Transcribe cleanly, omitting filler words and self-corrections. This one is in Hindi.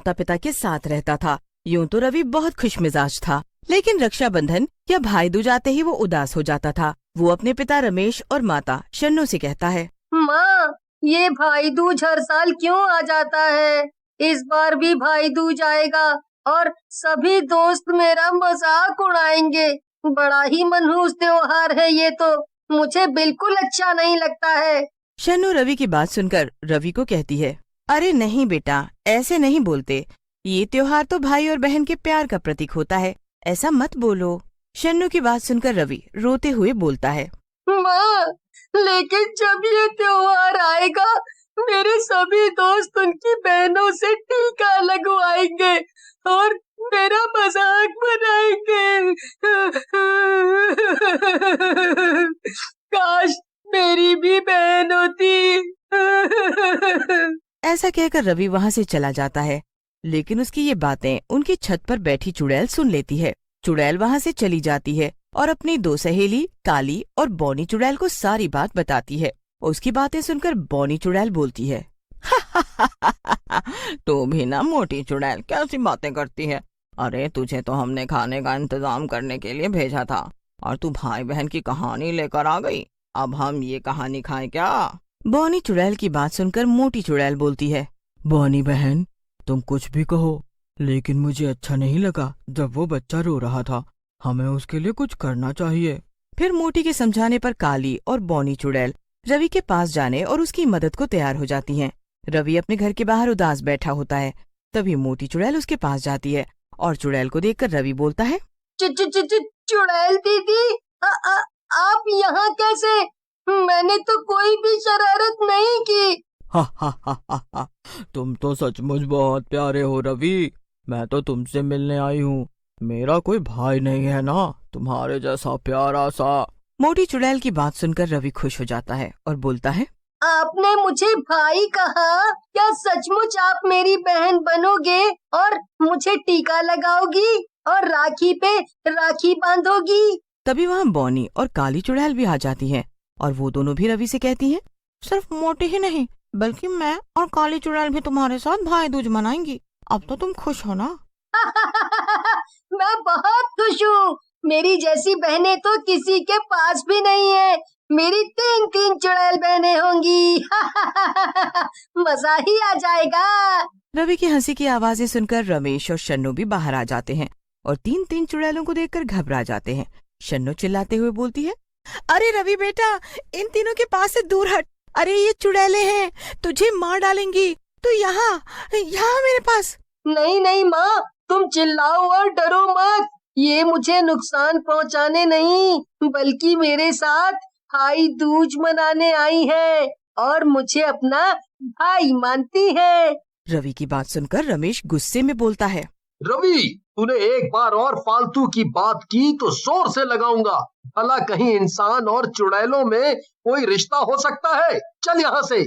माता पिता के साथ रहता था। यूं तो रवि बहुत खुशमिजाज था, लेकिन रक्षाबंधन या भाई दूज आते ही वो उदास हो जाता था। वो अपने पिता रमेश और माता शन्नू से कहता है, माँ, ये भाई दूज हर साल क्यों आ जाता है? इस बार भी भाई दूज आएगा और सभी दोस्त मेरा मजाक उड़ाएंगे। बड़ा ही मनहूस त्योहार है ये तो, मुझे बिल्कुल अच्छा नहीं लगता है। शन्नू रवि की बात सुनकर रवि को कहती है, अरे नहीं बेटा, ऐसे नहीं बोलते। ये त्योहार तो भाई और बहन के प्यार का प्रतीक होता है, ऐसा मत बोलो। शन्नू की बात सुनकर रवि रोते हुए बोलता है, माँ, लेकिन जब ये त्योहार आएगा मेरे सभी दोस्त उनकी बहनों से टीका लगवाएंगे और मेरा मजाक बनाएंगे। काश मेरी भी बहन होती। ऐसा कहकर रवि वहाँ से चला जाता है। लेकिन उसकी ये बातें उनकी छत पर बैठी चुड़ैल सुन लेती है। चुड़ैल वहाँ से चली जाती है और अपनी दो सहेली काली और बौनी चुड़ैल को सारी बात बताती है। उसकी बातें सुनकर बौनी चुड़ैल बोलती है, तू भी ना मोटी चुड़ैल कैसी बातें करती है। अरे तुझे तो हमने खाने का इंतजाम करने के लिए भेजा था और तू भाई बहन की कहानी लेकर आ गई। अब हम ये कहानी खाएं क्या? बौनी चुड़ैल की बात सुनकर मोटी चुड़ैल बोलती है, बौनी बहन तुम कुछ भी कहो, लेकिन मुझे अच्छा नहीं लगा जब वो बच्चा रो रहा था। हमें उसके लिए कुछ करना चाहिए। फिर मोटी के समझाने पर काली और बौनी चुड़ैल रवि के पास जाने और उसकी मदद को तैयार हो जाती हैं। रवि अपने घर के बाहर उदास बैठा होता है। तभी मोटी चुड़ैल उसके पास जाती है और चुड़ैल को देखकर रवि बोलता है, चुड़ैल दीदी, आप यहाँ कैसे? मैंने तो कोई भी शरारत नहीं की। हा, तुम तो सचमुच बहुत प्यारे हो रवि। मैं तो तुमसे मिलने आई हूँ। मेरा कोई भाई नहीं है ना तुम्हारे जैसा प्यारा सा। मोटी चुड़ैल की बात सुनकर रवि खुश हो जाता है और बोलता है, आपने मुझे भाई कहा? क्या सचमुच आप मेरी बहन बनोगे और मुझे टीका लगाओगी और राखी पे राखी बांधोगी? तभी वहाँ बौनी और काली चुड़ैल भी आ जाती हैं और वो दोनों भी रवि से कहती हैं, सिर्फ मोटी ही नहीं बल्कि मैं और काली चुड़ैल भी तुम्हारे साथ भाई दूज मनाएंगी। अब तो तुम खुश हो ना? मैं बहुत खुश हूँ। मेरी जैसी बहनें तो किसी के पास भी नहीं है। मेरी 3 चुड़ैल बहनें होंगी। मजा ही आ जाएगा। रवि की हंसी की आवाजें सुनकर रमेश और शन्नू भी बाहर आ जाते हैं और 3 चुड़ैलों को देखकर घबरा जाते हैं। शन्नू चिल्लाते हुए बोलती है, अरे रवि बेटा, इन तीनों के पास से दूर हट। अरे ये चुड़ैलें हैं, तुझे मार डालेंगी। तो यहाँ मेरे पास। नहीं नहीं माँ, तुम चिल्लाओ और डरो मत। ये मुझे नुकसान पहुँचाने नहीं बल्कि मेरे साथ भाई दूज मनाने आई है और मुझे अपना भाई मानती है। रवि की बात सुनकर रमेश गुस्से में बोलता है, रवि, तूने एक बार और फालतू की बात की तो जोर से लगाऊंगा। भला कहीं इंसान और चुड़ैलों में कोई रिश्ता हो सकता है? चल यहाँ से।